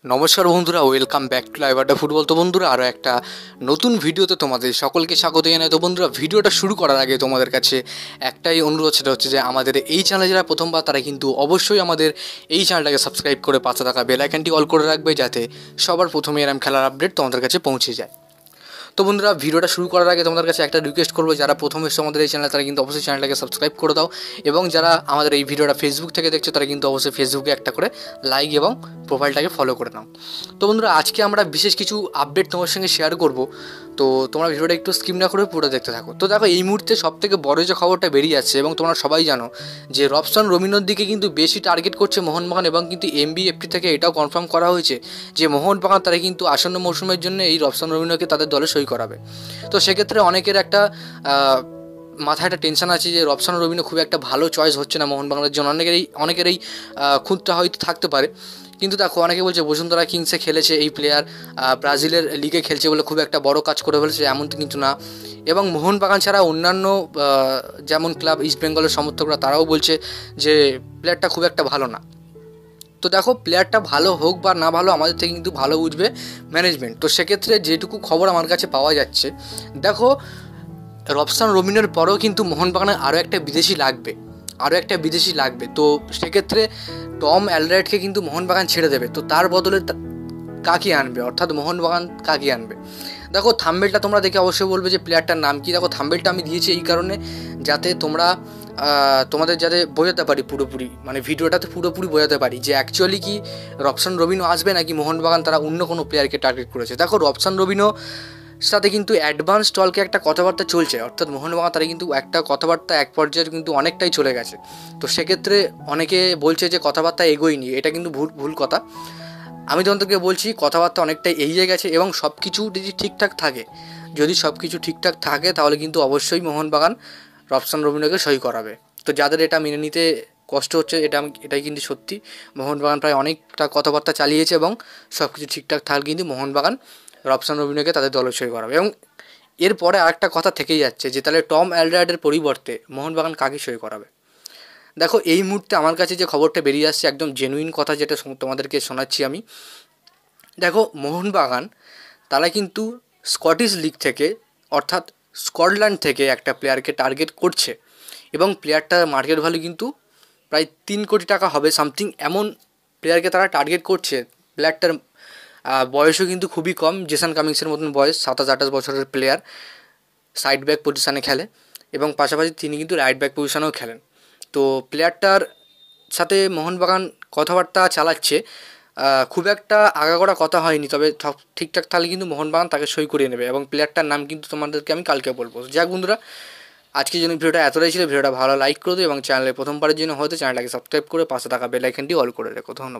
নমস্কার বন্ধুরা, welcome back to live আড্ডা ফুটবল। তো বন্ধুরা, আরও একটা নতুন ভিডিওতে তোমাদের সকলকে স্বাগত জানাই। তো বন্ধুরা, ভিডিওটা শুরু করার আগে তোমাদের কাছে একটাই অনুরোধ, সেটা হচ্ছে যে আমাদের এই চ্যানেলে যারা প্রথমবার তারা কিন্তু অবশ্যই আমাদের এই চ্যানেলটাকে সাবস্ক্রাইব করে পাশে থাকা বেল আইকনটি অল করে রাখবে, যাতে সবার প্রথমে এরম খেলার আপডেট তোমাদের কাছে পৌঁছে যায়। তো বন্ধুরা, ভিডিওটা শুরু করার আগে তোমাদের কাছে একটা রিকোয়েস্ট করবো, যারা প্রথম এসে আমাদের এই চ্যানেলে তারা কিন্তু অবশ্যই চ্যানেলটাকে সাবস্ক্রাইব করে দাও, এবং যারা আমাদের এই ভিডিওটা ফেসবুক থেকে দেখছো তারা কিন্তু অবশ্যই ফেসবুকে একটা করে লাইক এবং প্রোফাইলটাকে ফলো করে নাও। তো বন্ধুরা, আজকে আমরা বিশেষ কিছু আপডেট তোমার সঙ্গে শেয়ার করব, তো তোমরা ভিডিওটা একটু স্কিপ না করে পুরো দেখতে থাকো। তো দেখো, এই মুহূর্তে সবথেকে বড় যে খবরটা বেরিয়ে যাচ্ছে, এবং তোমরা সবাই জানো যে রবসান রবিনোর দিকে কিন্তু বেশি টার্গেট করছে মোহনবাগান, এবং কিন্তু এমবিএফটি থেকে এটাও কনফার্ম করা হয়েছে যে মোহনবাগান তারা কিন্তু আসন্ন মৌসুমের জন্য এই রবসান রবিনোকে তাদের দলে সই করাবে। তো সেক্ষেত্রে অনেকের একটা মাথায় একটা টেনশন আছে যে রবসান রবিনো খুব একটা ভালো চয়েস হচ্ছে না মোহনবাগানের জন্য। অনেকেরই খুঁতটা হয়তো থাকতে পারে, কিন্তু দেখো, অনেকে বলছে বসুন্ধরা কিংসে খেলেছে এই প্লেয়ার, ব্রাজিলের লিগে খেলছে বলে খুব একটা বড় কাজ করে ফেলেছে, এমন কিন্তু না। এবং মোহনবাগান ছাড়া অন্যান্য যেমন ক্লাব ইস্টবেঙ্গলের সমর্থকরা তারাও বলছে যে প্লেয়ারটা খুব একটা ভালো না। তো দেখো, প্লেয়ারটা ভালো হোক বা না ভালো, আমাদের থেকে কিন্তু ভালো বুঝবে ম্যানেজমেন্ট। তো সেক্ষেত্রে যেটুকু খবর আমার কাছে পাওয়া যাচ্ছে, দেখো, রবসান রবিনের পরেও কিন্তু মোহনবাগানের আরও একটা বিদেশি লাগবে। তো সেক্ষেত্রে টম অ্যালডারওয়েটকে কিন্তু মোহনবাগান ছেড়ে দেবে। তো তার বদলে কাকে আনবে, অর্থাৎ মোহনবাগান কাকে আনবে? দেখো, থাম্বেলটা তোমরা দেখে অবশ্যই বলবে যে প্লেয়ারটার নাম কি। দেখো, থাম্বেলটা আমি দিয়েছি এই কারণে যাতে তোমাদের যাতে বোঝাতে পারি পুরোপুরি, মানে ভিডিওটাতে পুরোপুরি বোঝাতে পারি যে অ্যাকচুয়ালি কি রবসান রবিনো আসবে নাকি মোহনবাগান তারা অন্য কোনো প্লেয়ারকে টার্গেট করেছে। দেখো, রবসান রবিনো সাথে কিন্তু অ্যাডভান্স টলকে একটা কথাবার্তা চলছে, অর্থাৎ মোহনবাগান তারা কিন্তু একটা কথাবার্তা এক পর্যায়ে কিন্তু অনেকটাই চলে গেছে। তো সেক্ষেত্রে অনেকে বলছে যে কথাবার্তা এগোয়নি, এটা কিন্তু ভুল কথা। আমি তোমাদেরকে বলছি কথাবার্তা অনেকটাই এগিয়ে গেছে, এবং সব কিছু যদি ঠিকঠাক থাকে তাহলে কিন্তু অবশ্যই মোহনবাগান রবসান রবিনোকে সই করাবে। তো যাদের এটা মেনে নিতে কষ্ট হচ্ছে, এটাই কিন্তু সত্যি। মোহনবাগান প্রায় অনেকটা কথাবার্তা চালিয়েছে, এবং সব কিছু ঠিকঠাক থাকলে কিন্তু মোহনবাগান রবসান রবিনোকে তাদের দলে সই করাবে। এবং এরপরে আরেকটা কথা থেকেই যাচ্ছে যে তাহলে টম অ্যালডারওয়েটের পরিবর্তে মোহনবাগান কাকে সই করাবে। দেখো, এই মুহূর্তে আমার কাছে যে খবরটা বেরিয়ে আসছে একদম জেনুইন কথা, যেটা তোমাদেরকে শোনাচ্ছি আমি। দেখো, মোহনবাগান তারা কিন্তু স্কটিশ লিগ থেকে, অর্থাৎ স্কটল্যান্ড থেকে একটা প্লেয়ারকে টার্গেট করছে, এবং প্লেয়ারটার মার্কেট ভ্যালু কিন্তু প্রায় 3 কোটি টাকা হবে সামথিং, এমন প্লেয়ারকে তারা টার্গেট করছে। প্লেয়ারটার বয়সও কিন্তু খুবই কম, জেসন কামিংসের মতন বয়স, 27-28 বছরের প্লেয়ার, সাইড ব্যাক পজিশানে খেলে, এবং পাশাপাশি তিনি কিন্তু রাইট ব্যাক পজিশনেও খেলেন। তো প্লেয়ারটার সাথে মোহনবাগান কথাবার্তা চালাচ্ছে, খুব একটা আগাগোড়া কথা হয়নি, তবে ঠিকঠাক থাকলে কিন্তু মোহনবাগান তাকে সই করিয়ে নেবে, এবং প্লেয়ারটার নাম কিন্তু তোমাদেরকে আমি কালকে বলবো। যাক বন্ধুরা, আজকের জন্য ভিডিওটা এতটাই ছিল। ভিডিওটা ভালো লাইক করে দিও, এবং চ্যানেলে প্রথমবারের জন্য হয়তো চ্যানেলটাকে সাবস্ক্রাইব করে পাশে থাকা বেল আইকনটি অল করে রেখো। ধন্যবাদ।